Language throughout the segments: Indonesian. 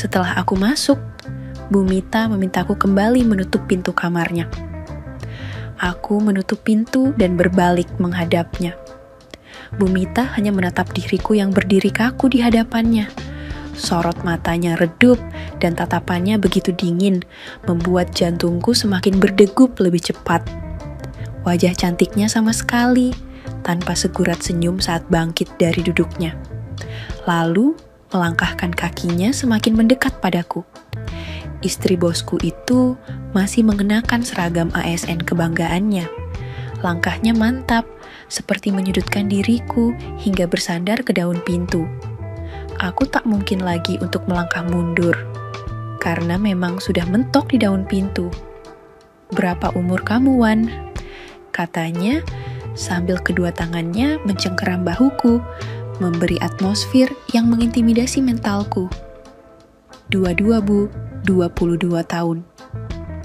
Setelah aku masuk, Bu Mita memintaku kembali menutup pintu kamarnya. Aku menutup pintu dan berbalik menghadapnya. Bu Mita hanya menatap diriku yang berdiri kaku di hadapannya. Sorot matanya redup dan tatapannya begitu dingin, membuat jantungku semakin berdegup lebih cepat. Wajah cantiknya sama sekali, tanpa segurat senyum saat bangkit dari duduknya. Lalu, melangkahkan kakinya semakin mendekat padaku. Istri bosku itu masih mengenakan seragam ASN kebanggaannya. Langkahnya mantap, seperti menyudutkan diriku hingga bersandar ke daun pintu. Aku tak mungkin lagi untuk melangkah mundur, karena memang sudah mentok di daun pintu. "Berapa umur kamu, Wan?" katanya sambil kedua tangannya mencengkeram bahuku, memberi atmosfer yang mengintimidasi mentalku. "22, Bu, 22 tahun.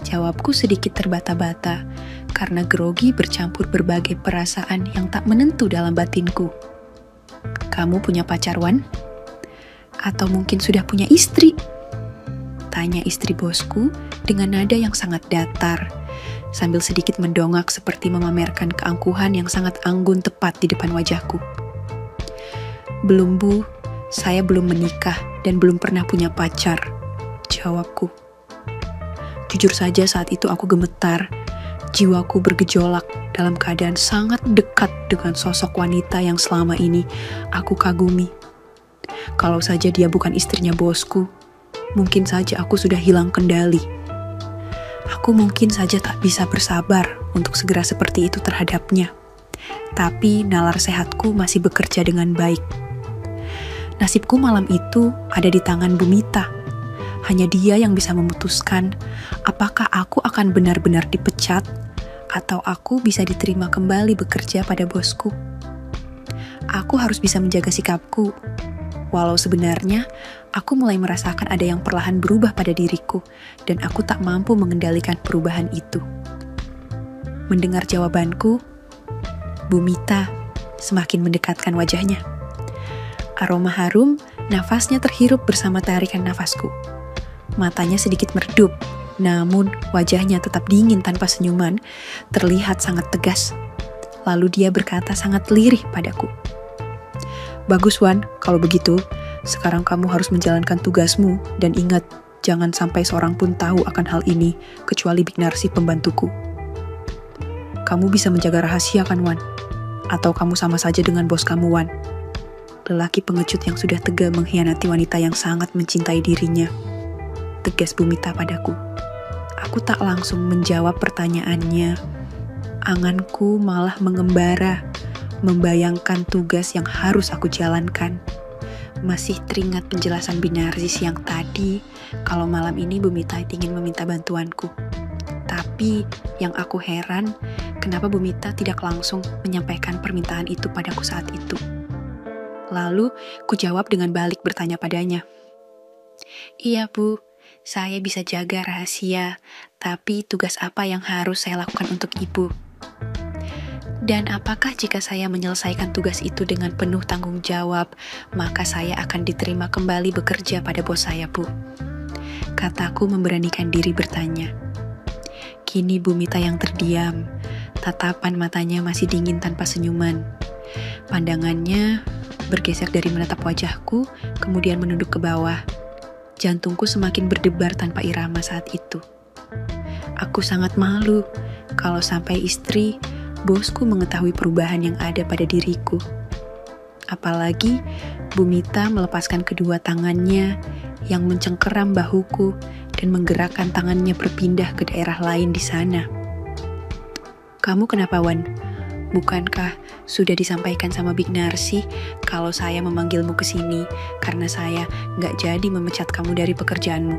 Jawabku sedikit terbata-bata, karena grogi bercampur berbagai perasaan yang tak menentu dalam batinku. "Kamu punya pacar, Wan? Atau mungkin sudah punya istri?" tanya istri bosku dengan nada yang sangat datar, sambil sedikit mendongak seperti memamerkan keangkuhan yang sangat anggun tepat di depan wajahku. "Belum, Bu, saya belum menikah dan belum pernah punya pacar," jawabku. Jujur saja saat itu aku gemetar, jiwaku bergejolak dalam keadaan sangat dekat dengan sosok wanita yang selama ini aku kagumi. Kalau saja dia bukan istrinya bosku, mungkin saja aku sudah hilang kendali. Aku mungkin saja tak bisa bersabar untuk segera seperti itu terhadapnya. Tapi nalar sehatku masih bekerja dengan baik. Nasibku malam itu ada di tangan Bu Mita. Hanya dia yang bisa memutuskan apakah aku akan benar-benar dipecat atau aku bisa diterima kembali bekerja pada bosku. Aku harus bisa menjaga sikapku. Walau sebenarnya aku mulai merasakan ada yang perlahan berubah pada diriku dan aku tak mampu mengendalikan perubahan itu. Mendengar jawabanku, Bu Mita semakin mendekatkan wajahnya. Aroma harum, nafasnya terhirup bersama tarikan nafasku. Matanya sedikit meredup, namun wajahnya tetap dingin tanpa senyuman, terlihat sangat tegas. Lalu dia berkata sangat lirih padaku. "Bagus, Wan, kalau begitu, sekarang kamu harus menjalankan tugasmu dan ingat, jangan sampai seorang pun tahu akan hal ini, kecuali Big Narsi pembantuku. Kamu bisa menjaga rahasia kan, Wan? Atau kamu sama saja dengan bos kamu, Wan?" Lelaki pengecut yang sudah tega mengkhianati wanita yang sangat mencintai dirinya. Tegas Bu Mita padaku. Aku tak langsung menjawab pertanyaannya. Anganku malah mengembara, membayangkan tugas yang harus aku jalankan. Masih teringat penjelasan Binarsis yang tadi, kalau malam ini Bu Mita ingin meminta bantuanku. Tapi yang aku heran, kenapa Bu Mita tidak langsung menyampaikan permintaan itu padaku saat itu. Lalu, ku jawab dengan balik bertanya padanya. "Iya, Bu, saya bisa jaga rahasia, tapi tugas apa yang harus saya lakukan untuk Ibu? Dan apakah jika saya menyelesaikan tugas itu dengan penuh tanggung jawab, maka saya akan diterima kembali bekerja pada bos saya, Bu?" Kataku memberanikan diri bertanya. Kini Bu Mita yang terdiam, tatapan matanya masih dingin tanpa senyuman. Pandangannya bergeser dari menatap wajahku, kemudian menunduk ke bawah. Jantungku semakin berdebar tanpa irama saat itu. Aku sangat malu kalau sampai istri, bosku mengetahui perubahan yang ada pada diriku. Apalagi Bu Mita melepaskan kedua tangannya yang mencengkeram bahuku dan menggerakkan tangannya berpindah ke daerah lain di sana. "Kamu kenapa, Wan? Bukankah sudah disampaikan sama Big Narsi kalau saya memanggilmu ke sini karena saya nggak jadi memecat kamu dari pekerjaanmu?"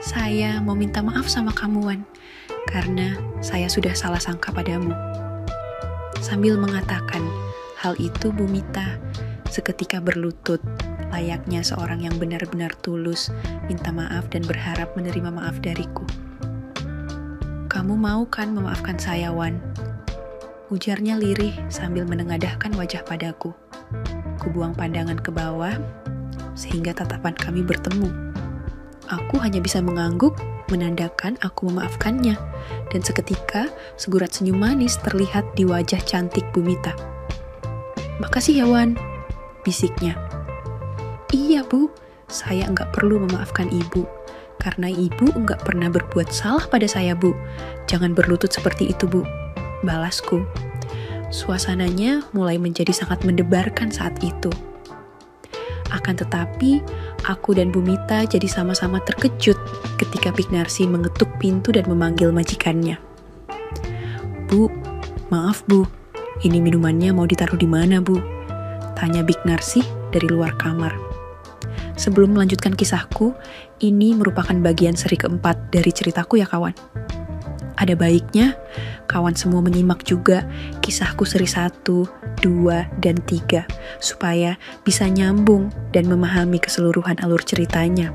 "Saya mau minta maaf sama kamu, Wan, karena saya sudah salah sangka padamu." Sambil mengatakan hal itu, Bu Mita seketika berlutut, layaknya seorang yang benar-benar tulus, minta maaf dan berharap menerima maaf dariku. "Kamu mau kan memaafkan saya, Wan?" ujarnya lirih sambil menengadahkan wajah padaku. Kubuang pandangan ke bawah, sehingga tatapan kami bertemu. Aku hanya bisa mengangguk, menandakan aku memaafkannya, dan seketika segurat senyum manis terlihat di wajah cantik Bumita. "Makasih ya, Wan," bisiknya. "Iya, Bu, saya enggak perlu memaafkan Ibu, karena Ibu enggak pernah berbuat salah pada saya, Bu. Jangan berlutut seperti itu, Bu," balasku. Suasananya mulai menjadi sangat mendebarkan saat itu. Akan tetapi, aku dan Bumita jadi sama-sama terkejut ketika Big Narsi mengetuk pintu dan memanggil majikannya. "Bu, maaf Bu, ini minumannya mau ditaruh di mana, Bu?" tanya Big Narsi dari luar kamar. Sebelum melanjutkan kisahku, ini merupakan bagian seri keempat dari ceritaku ya kawan. Ada baiknya, kawan semua menyimak juga kisahku seri 1, 2, dan 3, supaya bisa nyambung dan memahami keseluruhan alur ceritanya.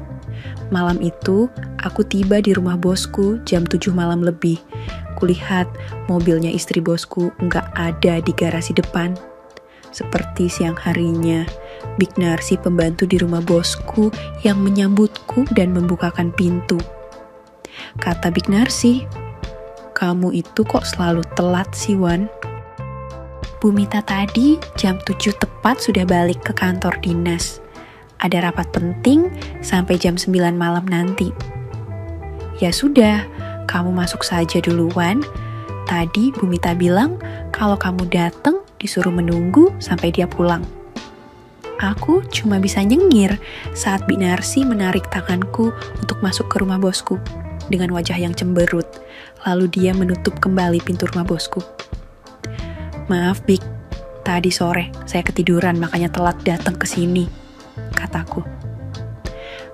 Malam itu, aku tiba di rumah bosku jam 7 malam lebih. Kulihat mobilnya istri bosku nggak ada di garasi depan. Seperti siang harinya, Big Narsi pembantu di rumah bosku yang menyambutku dan membukakan pintu. Kata Big Narsi, "Kamu itu kok selalu telat sih, Wan?" "Bumita tadi jam 7 tepat sudah balik ke kantor dinas. Ada rapat penting sampai jam 9 malam nanti." "Ya sudah, kamu masuk saja dulu, Wan. Tadi Bumita bilang kalau kamu datang disuruh menunggu sampai dia pulang." Aku cuma bisa nyengir saat Big Narsi menarik tanganku untuk masuk ke rumah bosku dengan wajah yang cemberut. Lalu dia menutup kembali pintu rumah bosku. "Maaf Big, tadi sore saya ketiduran makanya telat datang ke sini," kataku.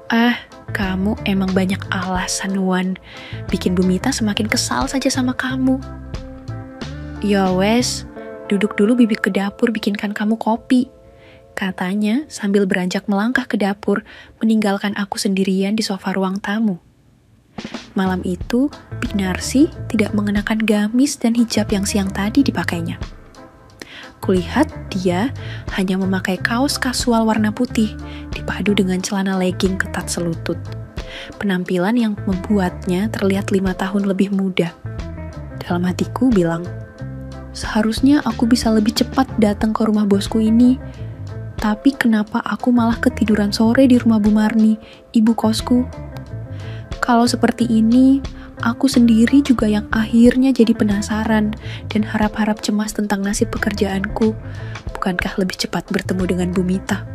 "Ah, kamu emang banyak alasan, Wan. Bikin Bumita semakin kesal saja sama kamu." "Ya wes, duduk dulu Bibi ke dapur bikinkan kamu kopi," katanya sambil beranjak melangkah ke dapur, meninggalkan aku sendirian di sofa ruang tamu. Malam itu, Big Narsi tidak mengenakan gamis dan hijab yang siang tadi dipakainya. Kulihat dia hanya memakai kaos kasual warna putih, dipadu dengan celana legging ketat selutut. Penampilan yang membuatnya terlihat 5 tahun lebih muda. Dalam hatiku bilang, seharusnya aku bisa lebih cepat datang ke rumah bosku ini. Tapi kenapa aku malah ketiduran sore di rumah Bu Marni, ibu kosku? Kalau seperti ini, aku sendiri juga yang akhirnya jadi penasaran dan harap-harap cemas tentang nasib pekerjaanku. Bukankah lebih cepat bertemu dengan Bumita?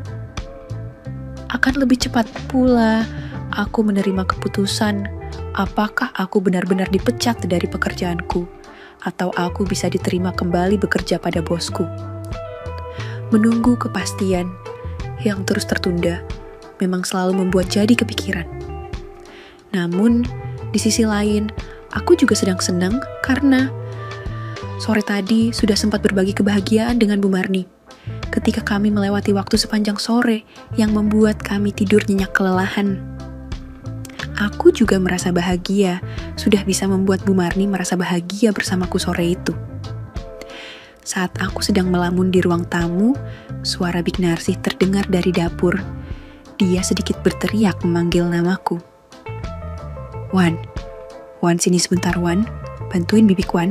Akan lebih cepat pula aku menerima keputusan apakah aku benar-benar dipecat dari pekerjaanku atau aku bisa diterima kembali bekerja pada bosku. Menunggu kepastian yang terus tertunda memang selalu membuat jadi kepikiran. Namun, di sisi lain, aku juga sedang senang karena sore tadi sudah sempat berbagi kebahagiaan dengan Bu Marni. Ketika kami melewati waktu sepanjang sore yang membuat kami tidur nyenyak kelelahan. Aku juga merasa bahagia, sudah bisa membuat Bu Marni merasa bahagia bersamaku sore itu. Saat aku sedang melamun di ruang tamu, suara Big Narsi terdengar dari dapur. Dia sedikit berteriak memanggil namaku. Wan sini sebentar Wan, bantuin Bibik Wan,"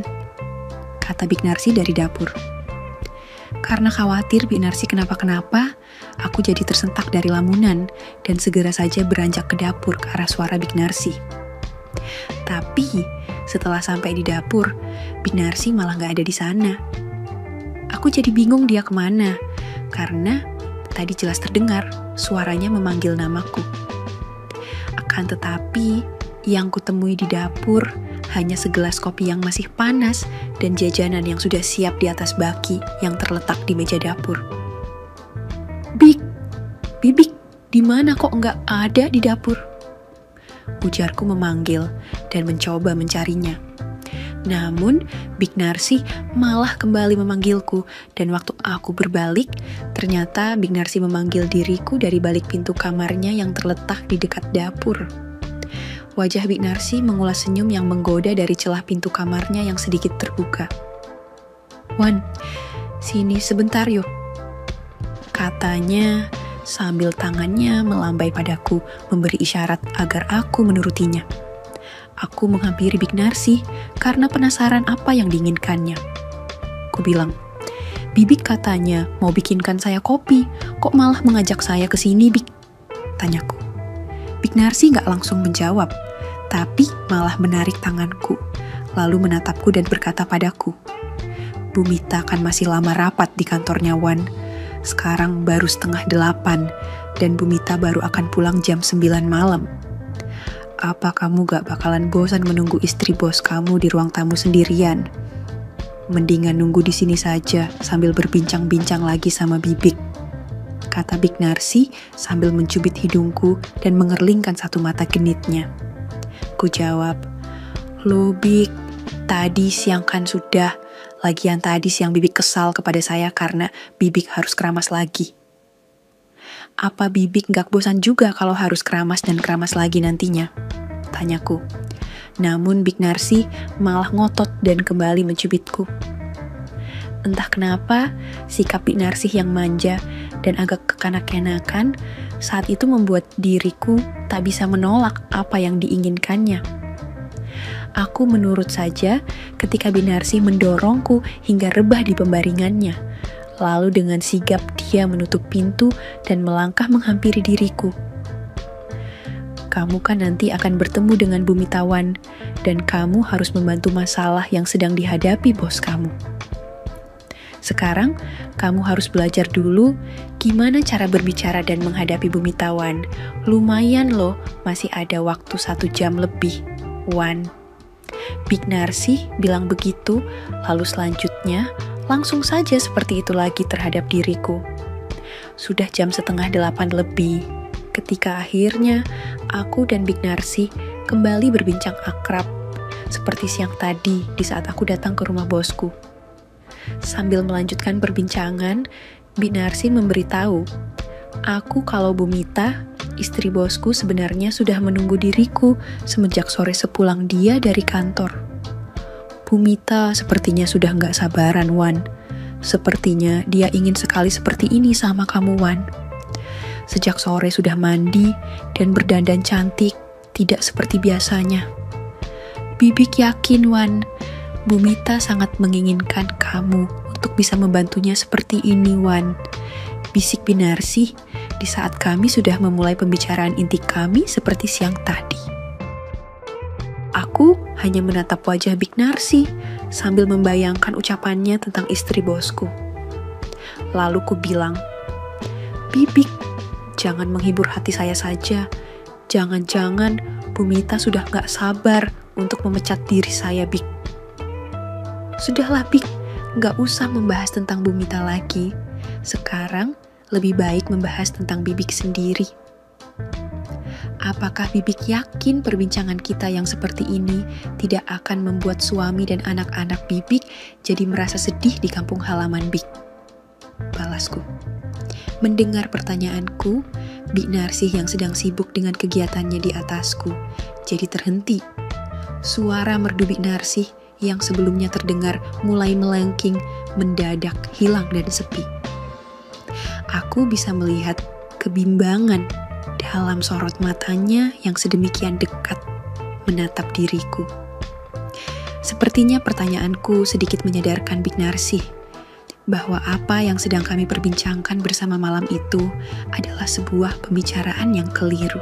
kata Big Narsi dari dapur. Karena khawatir Big Narsi kenapa-kenapa, aku jadi tersentak dari lamunan dan segera saja beranjak ke dapur ke arah suara Big Narsi. Tapi setelah sampai di dapur, Big Narsi malah gak ada di sana. Aku jadi bingung dia kemana, karena tadi jelas terdengar suaranya memanggil namaku. Akan tetapi, yang kutemui di dapur hanya segelas kopi yang masih panas dan jajanan yang sudah siap di atas baki yang terletak di meja dapur. Bibik, di mana kok nggak ada di dapur?" ujarku memanggil dan mencoba mencarinya. Namun, Big Narsi malah kembali memanggilku dan waktu aku berbalik, ternyata Big Narsi memanggil diriku dari balik pintu kamarnya yang terletak di dekat dapur. Wajah Big Narsi mengulas senyum yang menggoda dari celah pintu kamarnya yang sedikit terbuka. "Wan, sini sebentar yuk," katanya sambil tangannya melambai padaku memberi isyarat agar aku menurutinya. Aku menghampiri Big Narsi karena penasaran apa yang diinginkannya. Ku bilang, "Bibik katanya mau bikinkan saya kopi, kok malah mengajak saya ke sini, Bik?" Tanyaku. Big Narsi gak langsung menjawab, tapi malah menarik tanganku, lalu menatapku dan berkata padaku, "Bu Mita kan masih lama rapat di kantornya, Wan. Sekarang baru 7:30 dan Bu Mita baru akan pulang jam 9 malam. Apa kamu gak bakalan bosan menunggu istri bos kamu di ruang tamu sendirian? Mendingan nunggu di sini saja sambil berbincang-bincang lagi sama Bibik," kata Big Narsi sambil mencubit hidungku dan mengerlingkan satu mata genitnya. Ku jawab, "Loh Bik, tadi siang kan sudah. Lagian tadi siang Bibik kesal kepada saya karena Bibik harus keramas lagi." "Apa Bibik gak bosan juga kalau harus keramas dan keramas lagi nantinya?" tanyaku. Namun Big Narsi malah ngotot dan kembali mencubitku. Entah kenapa, sikap Big Narsi yang manja dan agak kekanak-kanakan saat itu membuat diriku tak bisa menolak apa yang diinginkannya. Aku menurut saja ketika Big Narsi mendorongku hingga rebah di pembaringannya. Lalu dengan sigap dia menutup pintu dan melangkah menghampiri diriku. "Kamu kan nanti akan bertemu dengan Bu Mitawan dan kamu harus membantu masalah yang sedang dihadapi bos kamu. Sekarang, kamu harus belajar dulu gimana cara berbicara dan menghadapi Bu Mitawan. Lumayan loh, masih ada waktu 1 jam lebih, Wan." Big Narsi bilang begitu, lalu selanjutnya langsung saja seperti itu lagi terhadap diriku. Sudah jam 7:30 lebih, ketika akhirnya aku dan Big Narsi kembali berbincang akrab, seperti siang tadi di saat aku datang ke rumah bosku. Sambil melanjutkan perbincangan, Big Narsi memberitahu, aku kalau Bu Mita, istri bosku sebenarnya sudah menunggu diriku semenjak sore sepulang dia dari kantor. Bu Mita sepertinya sudah gak sabaran, Wan. Sepertinya dia ingin sekali seperti ini sama kamu, Wan. Sejak sore sudah mandi dan berdandan cantik, tidak seperti biasanya. Bibik yakin, Wan, Bu Mita sangat menginginkan kamu untuk bisa membantunya seperti ini, Wan. Bisik Big Narsi di saat kami sudah memulai pembicaraan inti kami seperti siang tadi. Aku hanya menatap wajah Big Narsi sambil membayangkan ucapannya tentang istri bosku. Lalu ku bilang, "Bibik, jangan menghibur hati saya saja. Jangan-jangan Bu Mita sudah gak sabar untuk memecat diri saya, Bik." "Sudahlah, Bik, gak usah membahas tentang Bu Mita lagi. Sekarang lebih baik membahas tentang Bibik sendiri. Apakah Bibik yakin perbincangan kita yang seperti ini tidak akan membuat suami dan anak-anak Bibik jadi merasa sedih di kampung halaman, Bik?" balasku. Mendengar pertanyaanku, Big Narsi yang sedang sibuk dengan kegiatannya di atasku jadi terhenti. Suara merdu Big Narsi yang sebelumnya terdengar mulai melengking mendadak hilang dan sepi. Aku bisa melihat kebimbangan dalam sorot matanya yang sedemikian dekat menatap diriku. Sepertinya pertanyaanku sedikit menyadarkan Big Narsi bahwa apa yang sedang kami perbincangkan bersama malam itu adalah sebuah pembicaraan yang keliru.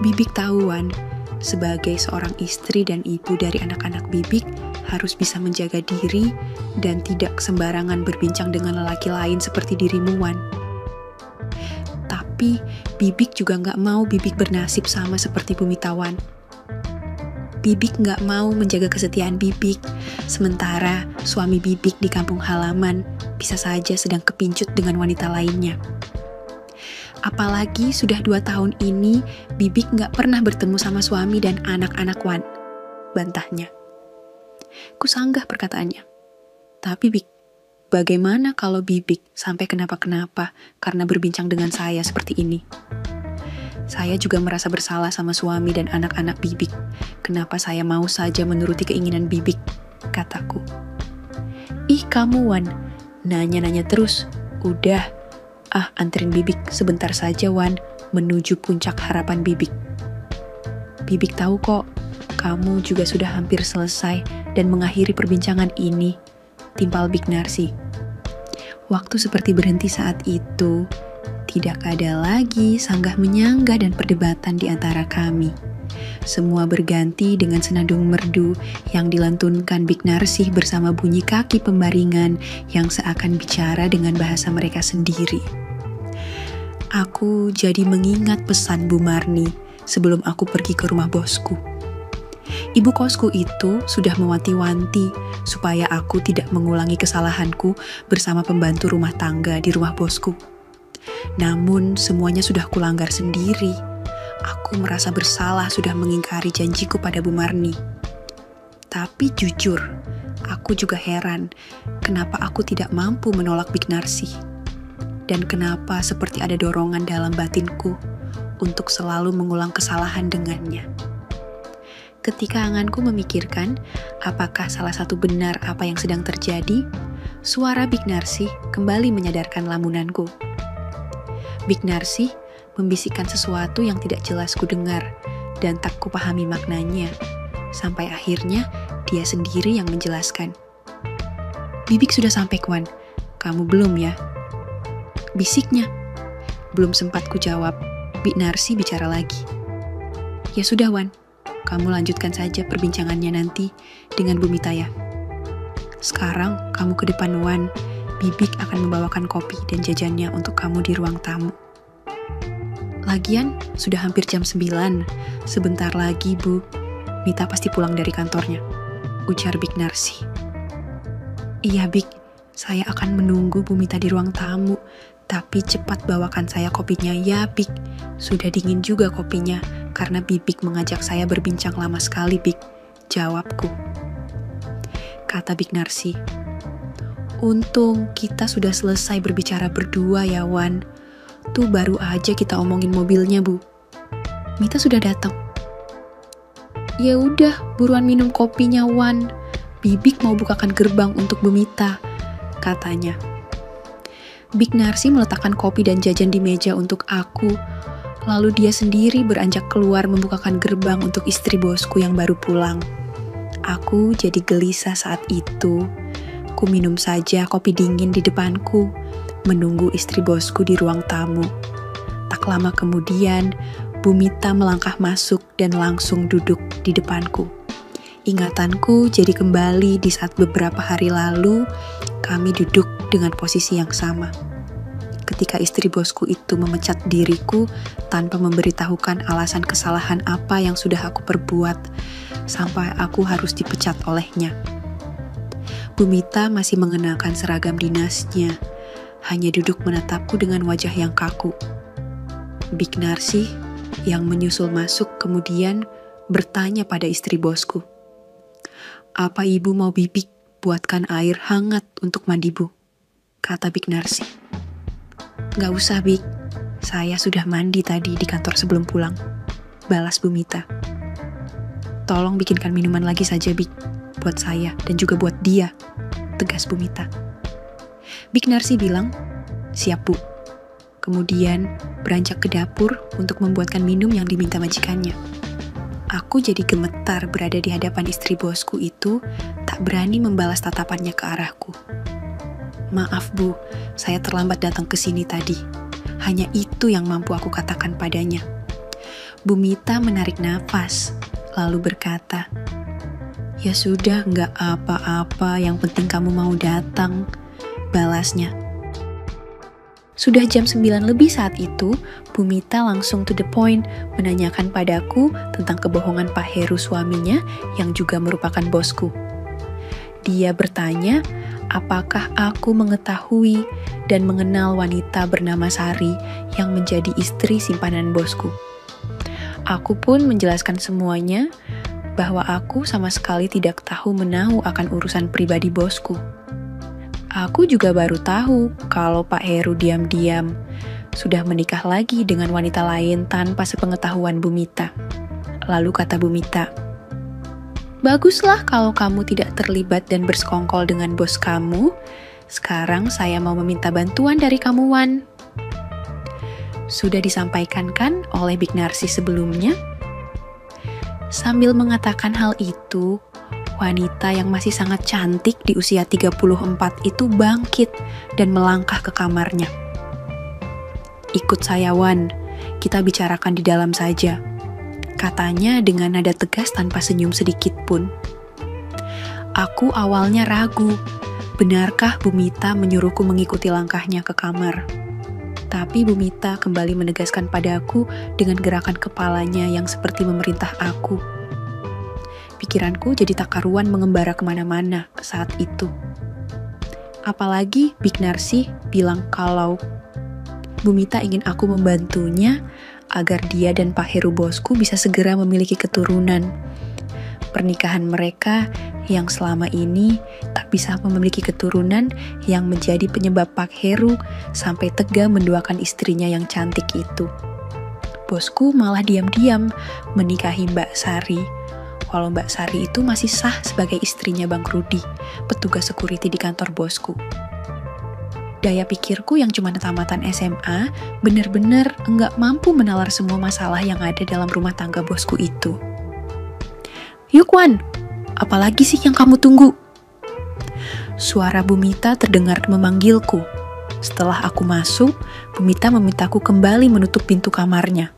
Bibik tahuan, sebagai seorang istri dan ibu dari anak-anak Bibik harus bisa menjaga diri dan tidak sembarangan berbincang dengan lelaki lain seperti dirimu, Wan. Tapi Bibik juga gak mau Bibik bernasib sama seperti Bu Mitawan. Bibik gak mau menjaga kesetiaan Bibik, sementara suami Bibik di kampung halaman bisa saja sedang kepincut dengan wanita lainnya. Apalagi sudah 2 tahun ini Bibik gak pernah bertemu sama suami dan anak-anak Wan, bantahnya. Kusanggah perkataannya. Tapi Bik, bagaimana kalau Bibik sampai kenapa-kenapa karena berbincang dengan saya seperti ini? Saya juga merasa bersalah sama suami dan anak-anak Bibik. Kenapa saya mau saja menuruti keinginan Bibik, kataku. Ih kamu, Wan, nanya-nanya terus. Udah, Anterin Bibik sebentar saja, Wan, menuju puncak harapan Bibik. Bibik tahu kok, kamu juga sudah hampir selesai dan mengakhiri perbincangan ini, timpal Big Narsi. Waktu seperti berhenti saat itu, tidak ada lagi sanggah menyanggah dan perdebatan di antara kami. Semua berganti dengan senandung merdu yang dilantunkan Big Narsih bersama bunyi kaki pembaringan yang seakan bicara dengan bahasa mereka sendiri. Aku jadi mengingat pesan Bu Marni sebelum aku pergi ke rumah bosku. Ibu kosku itu sudah mewanti-wanti supaya aku tidak mengulangi kesalahanku bersama pembantu rumah tangga di rumah bosku. Namun semuanya sudah kulanggar sendiri. Aku merasa bersalah sudah mengingkari janjiku pada Bu Marni. Tapi jujur, aku juga heran kenapa aku tidak mampu menolak Big Narsih. Dan kenapa seperti ada dorongan dalam batinku untuk selalu mengulang kesalahan dengannya. Ketika anganku memikirkan apakah salah satu benar apa yang sedang terjadi, suara Big Narsih kembali menyadarkan lamunanku. Big Narsih membisikkan sesuatu yang tidak jelas ku dengar dan tak kupahami maknanya, sampai akhirnya dia sendiri yang menjelaskan. Bibik sudah sampai, Kwan. Kamu belum ya? Bisiknya. Belum sempat ku jawab, Big Narsih bicara lagi. Ya sudah, Wan. Kamu lanjutkan saja perbincangannya nanti dengan Bu Mita ya. Sekarang kamu ke depan, Wan. Bibik akan membawakan kopi dan jajannya untuk kamu di ruang tamu. Lagian, sudah hampir jam 9. Sebentar lagi, Bu. Mita pasti pulang dari kantornya, ujar Big Narsih. Iya, Big. Saya akan menunggu Bu Mita di ruang tamu. Tapi cepat bawakan saya kopinya ya, Big. Sudah dingin juga kopinya, karena Bibik mengajak saya berbincang lama sekali, Big. Jawabku. Kata Big Narsih. Untung kita sudah selesai berbicara berdua ya, Wan. Tuh baru aja kita omongin mobilnya, Bu. Mita sudah datang. Ya udah, buruan minum kopinya, Wan. Bibik mau bukakan gerbang untuk Bu Mita, katanya. Big Narsih meletakkan kopi dan jajan di meja untuk aku. Lalu dia sendiri beranjak keluar membukakan gerbang untuk istri bosku yang baru pulang. Aku jadi gelisah saat itu. Ku minum saja kopi dingin di depanku, menunggu istri bosku di ruang tamu. Tak lama kemudian, Bu Mita melangkah masuk dan langsung duduk di depanku. Ingatanku jadi kembali di saat beberapa hari lalu kami duduk dengan posisi yang sama. Ketika istri bosku itu memecat diriku tanpa memberitahukan alasan kesalahan apa yang sudah aku perbuat, sampai aku harus dipecat olehnya. Bu Mita masih mengenakan seragam dinasnya, hanya duduk menatapku dengan wajah yang kaku. Big Narsih yang menyusul masuk kemudian bertanya pada istri bosku, "Apa ibu mau Bibik buatkan air hangat untuk mandi, Bu?" Kata Big Narsih. "Gak usah, Big. Saya sudah mandi tadi di kantor sebelum pulang," balas Bu Mita. "Tolong bikinkan minuman lagi saja, Big. Buat saya dan juga buat dia," tegas Bu Mita. Big Narsih bilang, "Siap, Bu." Kemudian beranjak ke dapur untuk membuatkan minum yang diminta majikannya. Aku jadi gemetar berada di hadapan istri bosku itu, tak berani membalas tatapannya ke arahku. "Maaf, Bu, saya terlambat datang ke sini tadi." Hanya itu yang mampu aku katakan padanya. Bu Mita menarik nafas, lalu berkata, "Ya sudah, nggak apa-apa, yang penting kamu mau datang," balasnya. Sudah jam 9 lebih saat itu, Bu Mita langsung to the point menanyakan padaku tentang kebohongan Pak Heru suaminya yang juga merupakan bosku. Dia bertanya, apakah aku mengetahui dan mengenal wanita bernama Sari yang menjadi istri simpanan bosku. Aku pun menjelaskan semuanya, bahwa aku sama sekali tidak tahu menahu akan urusan pribadi bosku. Aku juga baru tahu kalau Pak Heru diam-diam sudah menikah lagi dengan wanita lain tanpa sepengetahuan Bu Mita. Lalu kata Bu Mita, "Baguslah kalau kamu tidak terlibat dan bersekongkol dengan bos kamu. Sekarang saya mau meminta bantuan dari kamu, Wan." Sudah disampaikan kan oleh Big Narsis sebelumnya? Sambil mengatakan hal itu, wanita yang masih sangat cantik di usia 34 itu bangkit dan melangkah ke kamarnya. "Ikut saya, Wan, kita bicarakan di dalam saja," katanya dengan nada tegas tanpa senyum sedikit pun. Aku awalnya ragu, benarkah Bumita menyuruhku mengikuti langkahnya ke kamar? Tapi Bumita kembali menegaskan padaku dengan gerakan kepalanya yang seperti memerintah aku. Pikiranku jadi tak karuan mengembara kemana-mana saat itu. Apalagi Big Narsi bilang kalau Bumita ingin aku membantunya agar dia dan Pak Heru bosku bisa segera memiliki keturunan. Pernikahan mereka yang selama ini tak bisa memiliki keturunan yang menjadi penyebab Pak Heru sampai tega menduakan istrinya yang cantik itu. Bosku malah diam-diam menikahi Mbak Sari, walau Mbak Sari itu masih sah sebagai istrinya Bang Rudi, petugas security di kantor bosku. Daya pikirku yang cuma tamatan SMA benar-benar enggak mampu menalar semua masalah yang ada dalam rumah tangga bosku itu. "Yuk Wan, apalagi sih yang kamu tunggu?" Suara Bumita terdengar memanggilku. Setelah aku masuk, Bumita memintaku kembali menutup pintu kamarnya.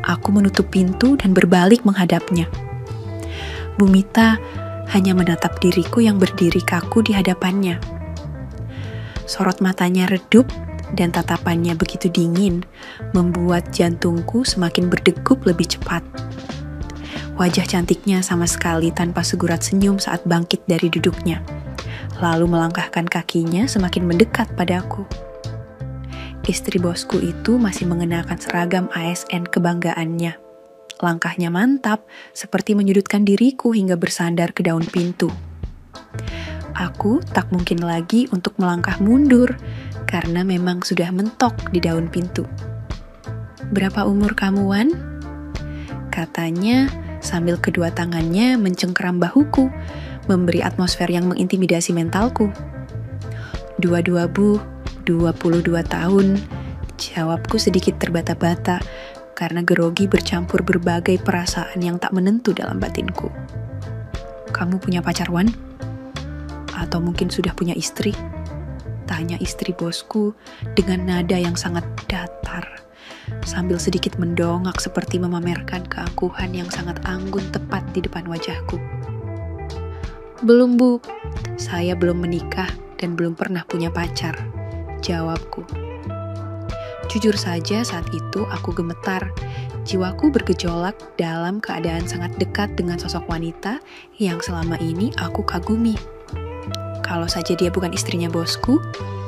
Aku menutup pintu dan berbalik menghadapnya. Bumita hanya menatap diriku yang berdiri kaku di hadapannya. Sorot matanya redup dan tatapannya begitu dingin, membuat jantungku semakin berdegup lebih cepat. Wajah cantiknya sama sekali tanpa segurat senyum saat bangkit dari duduknya, lalu melangkahkan kakinya semakin mendekat padaku. Istri bosku itu masih mengenakan seragam ASN kebanggaannya. Langkahnya mantap, seperti menyudutkan diriku hingga bersandar ke daun pintu. Aku tak mungkin lagi untuk melangkah mundur, karena memang sudah mentok di daun pintu. "Berapa umur kamu, Wan?" katanya sambil kedua tangannya mencengkeram bahuku, memberi atmosfer yang mengintimidasi mentalku. 22 Bu, 22 tahun, jawabku sedikit terbata-bata, karena grogi bercampur berbagai perasaan yang tak menentu dalam batinku. "Kamu punya pacar, Wan? Atau mungkin sudah punya istri?" tanya istri bosku dengan nada yang sangat datar, sambil sedikit mendongak seperti memamerkan keangkuhan yang sangat anggun tepat di depan wajahku. "Belum Bu, saya belum menikah dan belum pernah punya pacar," jawabku. Jujur saja saat itu aku gemetar, jiwaku bergejolak dalam keadaan sangat dekat dengan sosok wanita yang selama ini aku kagumi. Kalau saja dia bukan istrinya bosku,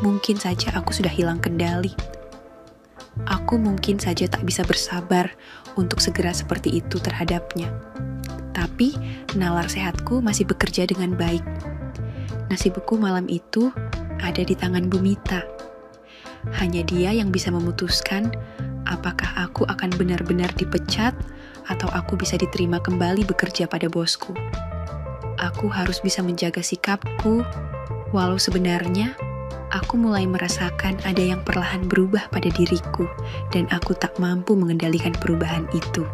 mungkin saja aku sudah hilang kendali. Aku mungkin saja tak bisa bersabar untuk segera seperti itu terhadapnya. Tapi nalar sehatku masih bekerja dengan baik. Nasibku malam itu ada di tangan Bumita. Hanya dia yang bisa memutuskan apakah aku akan benar-benar dipecat atau aku bisa diterima kembali bekerja pada bosku. Aku harus bisa menjaga sikapku, walau sebenarnya aku mulai merasakan ada yang perlahan berubah pada diriku dan aku tak mampu mengendalikan perubahan itu.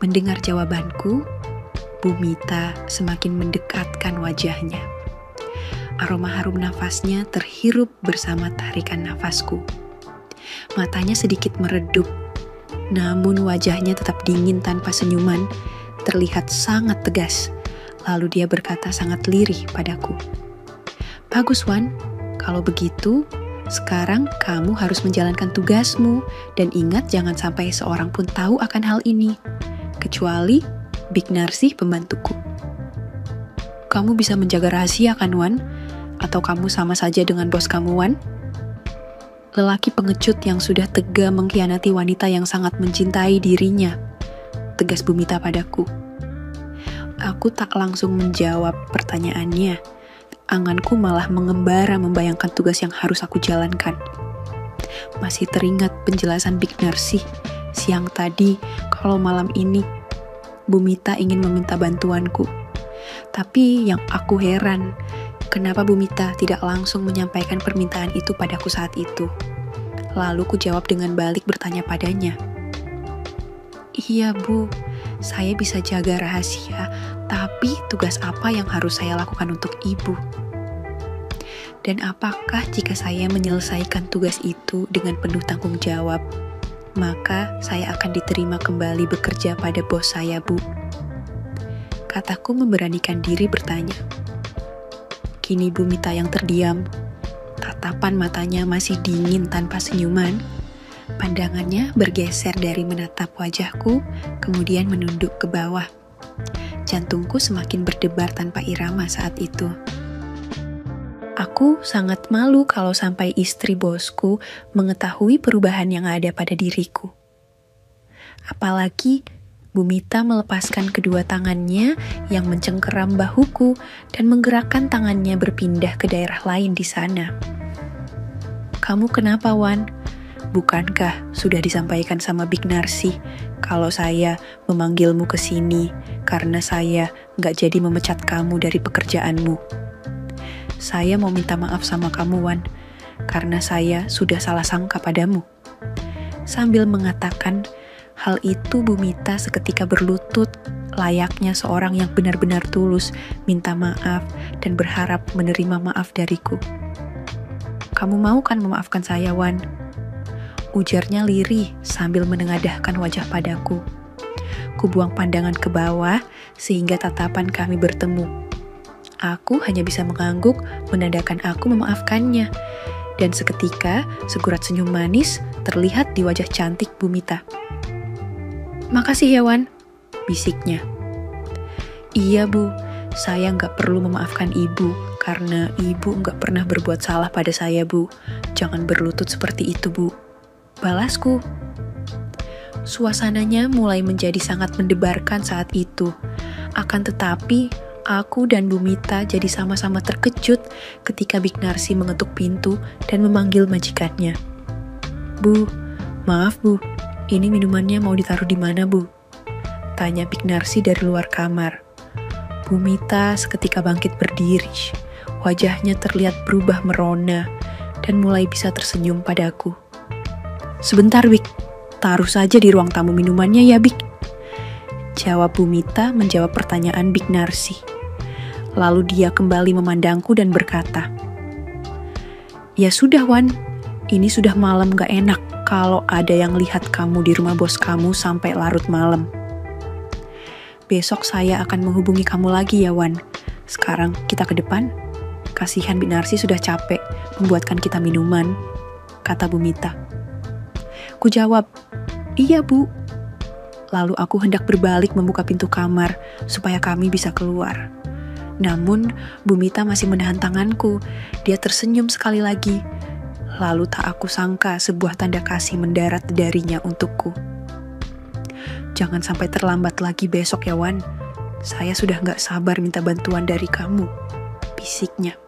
Mendengar jawabanku, Bumita semakin mendekatkan wajahnya. Aroma harum nafasnya terhirup bersama tarikan nafasku. Matanya sedikit meredup, namun wajahnya tetap dingin tanpa senyuman, terlihat sangat tegas. Lalu dia berkata sangat lirih padaku, "Bagus Wan, kalau begitu sekarang kamu harus menjalankan tugasmu dan ingat jangan sampai seorang pun tahu akan hal ini, kecuali Big Narsi pembantuku." "Kamu bisa menjaga rahasia kan Wan? Atau kamu sama saja dengan bos kamu Wan?" Lelaki pengecut yang sudah tega mengkhianati wanita yang sangat mencintai dirinya, tegas Bumita padaku. Aku tak langsung menjawab pertanyaannya. Anganku malah mengembara membayangkan tugas yang harus aku jalankan. Masih teringat penjelasan Big Narsi siang tadi kalau malam ini Bumita ingin meminta bantuanku. Tapi yang aku heran, kenapa Bumita tidak langsung menyampaikan permintaan itu padaku saat itu. Lalu ku jawab dengan balik bertanya padanya. Iya Bu, saya bisa jaga rahasia, tapi tugas apa yang harus saya lakukan untuk Ibu? Dan apakah jika saya menyelesaikan tugas itu dengan penuh tanggung jawab, maka saya akan diterima kembali bekerja pada bos saya, Bu? Kataku memberanikan diri bertanya. Kini Bu Mita yang terdiam. Tatapan matanya masih dingin tanpa senyuman. Pandangannya bergeser dari menatap wajahku, kemudian menunduk ke bawah. Jantungku semakin berdebar tanpa irama saat itu. Aku sangat malu kalau sampai istri bosku mengetahui perubahan yang ada pada diriku. Apalagi Bu Mita melepaskan kedua tangannya yang mencengkeram bahuku dan menggerakkan tangannya berpindah ke daerah lain di sana. Kamu kenapa, Wan? Bukankah sudah disampaikan sama Big Narsi kalau saya memanggilmu ke sini karena saya nggak jadi memecat kamu dari pekerjaanmu? Saya mau minta maaf sama kamu, Wan, karena saya sudah salah sangka padamu. Sambil mengatakan hal itu, Bu Mita seketika berlutut layaknya seorang yang benar-benar tulus minta maaf dan berharap menerima maaf dariku. Kamu mau kan memaafkan saya, Wan? Ujarnya lirih sambil menengadahkan wajah padaku. Ku buang pandangan ke bawah sehingga tatapan kami bertemu. Aku hanya bisa mengangguk menandakan aku memaafkannya. Dan seketika segurat senyum manis terlihat di wajah cantik Bu Mita. Makasih ya, Wan, bisiknya. Iya, Bu, saya nggak perlu memaafkan Ibu, karena Ibu nggak pernah berbuat salah pada saya, Bu. Jangan berlutut seperti itu, Bu. Balasku. Suasananya mulai menjadi sangat mendebarkan saat itu. Akan tetapi, aku dan Bu Mita jadi sama-sama terkejut ketika Big Narsi mengetuk pintu dan memanggil majikannya. Bu, maaf Bu, ini minumannya mau ditaruh di mana, Bu? Tanya Big Narsi dari luar kamar. Bu Mita seketika bangkit berdiri. Wajahnya terlihat berubah merona dan mulai bisa tersenyum padaku. Sebentar, Big. Taruh saja di ruang tamu minumannya ya, Big. Jawab Bu Mita menjawab pertanyaan Big Narsi. Lalu dia kembali memandangku dan berkata, Ya sudah, Wan. Ini sudah malam gak enak kalau ada yang lihat kamu di rumah bos kamu sampai larut malam. Besok saya akan menghubungi kamu lagi ya, Wan. Sekarang kita ke depan. Kasihan Big Narsi sudah capek membuatkan kita minuman, kata Bu Mita. Ku jawab, iya Bu. Lalu aku hendak berbalik membuka pintu kamar supaya kami bisa keluar. Namun Bu Mita masih menahan tanganku. Dia tersenyum sekali lagi. Lalu tak aku sangka sebuah tanda kasih mendarat darinya untukku. Jangan sampai terlambat lagi besok ya, Wan. Saya sudah gak sabar minta bantuan dari kamu, bisiknya.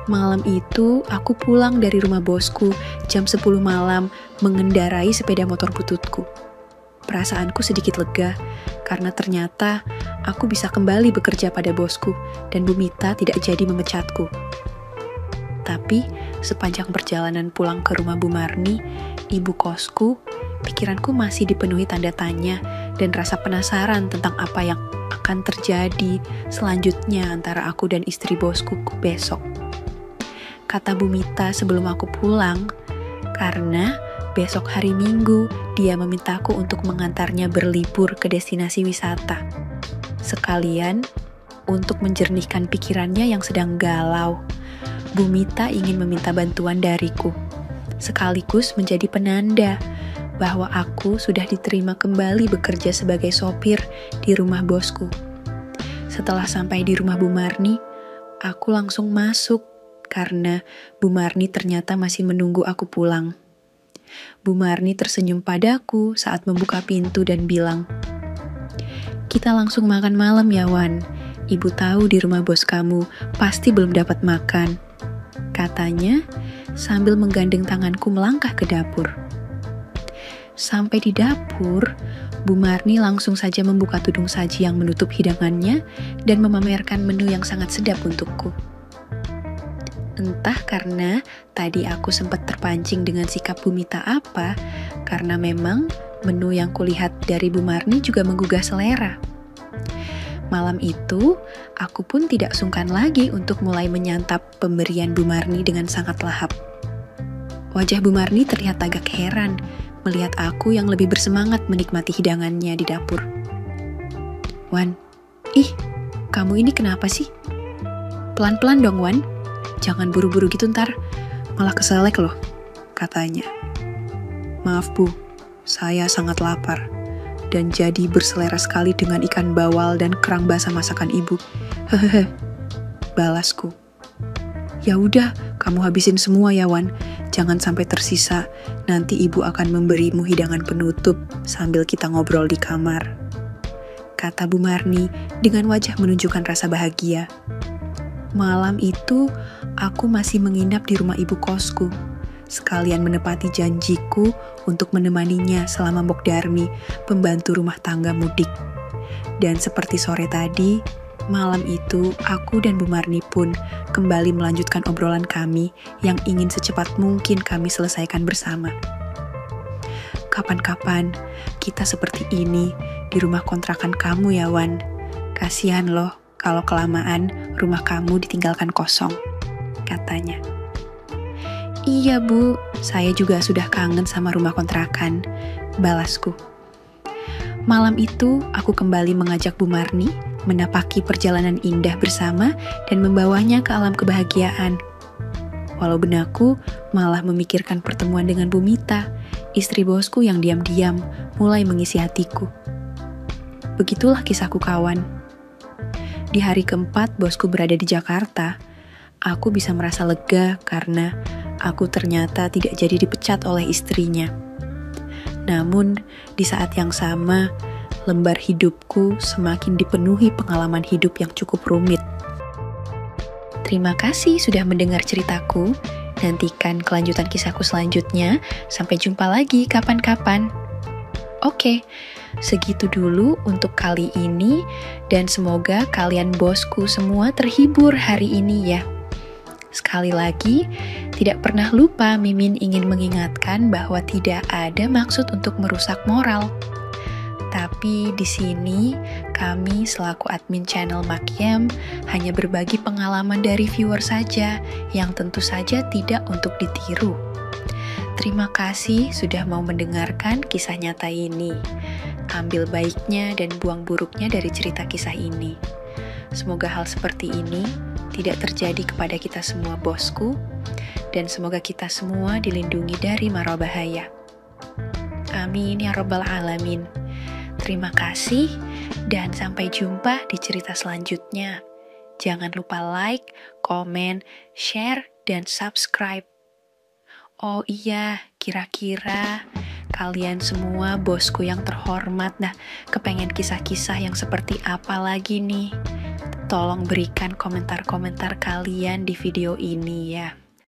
Malam itu, aku pulang dari rumah bosku jam 10 malam mengendarai sepeda motor bututku. Perasaanku sedikit lega, karena ternyata aku bisa kembali bekerja pada bosku dan Bu Mita tidak jadi memecatku. Tapi, sepanjang perjalanan pulang ke rumah Bu Marni, ibu kosku, pikiranku masih dipenuhi tanda tanya dan rasa penasaran tentang apa yang akan terjadi selanjutnya antara aku dan istri bosku besok. Kata Bu Mita sebelum aku pulang, karena besok hari Minggu dia memintaku untuk mengantarnya berlibur ke destinasi wisata. Sekalian untuk menjernihkan pikirannya yang sedang galau, Bu Mita ingin meminta bantuan dariku, sekaligus menjadi penanda bahwa aku sudah diterima kembali bekerja sebagai sopir di rumah bosku. Setelah sampai di rumah Bu Marni, aku langsung masuk karena Bu Marni ternyata masih menunggu aku pulang. Bu Marni tersenyum padaku saat membuka pintu dan bilang, "Kita langsung makan malam ya, Wan. Ibu tahu di rumah bos kamu pasti belum dapat makan," katanya sambil menggandeng tanganku melangkah ke dapur. Sampai di dapur, Bu Marni langsung saja membuka tudung saji yang menutup hidangannya dan memamerkan menu yang sangat sedap untukku. Entah karena tadi aku sempat terpancing dengan sikap Bu Mita apa, karena memang menu yang kulihat dari Bu Marni juga menggugah selera. Malam itu, aku pun tidak sungkan lagi untuk mulai menyantap pemberian Bu Marni dengan sangat lahap. Wajah Bu Marni terlihat agak heran melihat aku yang lebih bersemangat menikmati hidangannya di dapur. "Wan, kamu ini kenapa sih? Pelan-pelan dong, Wan. Jangan buru-buru gitu ntar, malah keselek loh," katanya. "Maaf Bu, saya sangat lapar dan jadi berselera sekali dengan ikan bawal dan kerang basah masakan ibu. Hehehe," balasku. "Ya udah, kamu habisin semua ya Wan. Jangan sampai tersisa. Nanti ibu akan memberimu hidangan penutup sambil kita ngobrol di kamar," kata Bu Marni dengan wajah menunjukkan rasa bahagia. Malam itu, aku masih menginap di rumah ibu kosku, sekalian menepati janjiku untuk menemaninya selama Mokdarmi, pembantu rumah tangga mudik. Dan seperti sore tadi, malam itu aku dan Bu Marni pun kembali melanjutkan obrolan kami yang ingin secepat mungkin kami selesaikan bersama. "Kapan-kapan kita seperti ini di rumah kontrakan kamu ya Wan. Kasihan loh kalau kelamaan rumah kamu ditinggalkan kosong," katanya. "Iya Bu, saya juga sudah kangen sama rumah kontrakan," balasku. Malam itu, aku kembali mengajak Bu Marni menapaki perjalanan indah bersama dan membawanya ke alam kebahagiaan. Walau benakku malah memikirkan pertemuan dengan Bu Mita, istri bosku yang diam-diam mulai mengisi hatiku. Begitulah kisahku kawan. Di hari keempat bosku berada di Jakarta, aku bisa merasa lega karena aku ternyata tidak jadi dipecat oleh istrinya. Namun, di saat yang sama, lembar hidupku semakin dipenuhi pengalaman hidup yang cukup rumit. Terima kasih sudah mendengar ceritaku. Nantikan kelanjutan kisahku selanjutnya. Sampai jumpa lagi kapan-kapan. Oke, segitu dulu untuk kali ini, dan semoga kalian bosku semua terhibur hari ini ya. Sekali lagi, tidak pernah lupa Mimin ingin mengingatkan bahwa tidak ada maksud untuk merusak moral. Tapi di sini, kami selaku admin channel Makiem hanya berbagi pengalaman dari viewer saja, yang tentu saja tidak untuk ditiru. Terima kasih sudah mau mendengarkan kisah nyata ini. Ambil baiknya dan buang buruknya dari cerita kisah ini. Semoga hal seperti ini tidak terjadi kepada kita semua bosku, dan semoga kita semua dilindungi dari mara bahaya. Amin ya rabbal alamin. Terima kasih dan sampai jumpa di cerita selanjutnya. Jangan lupa like, komen, share, dan subscribe. Oh iya, kira-kira kalian semua bosku yang terhormat, kepengen kisah-kisah yang seperti apa lagi nih? Tolong berikan komentar-komentar kalian di video ini ya.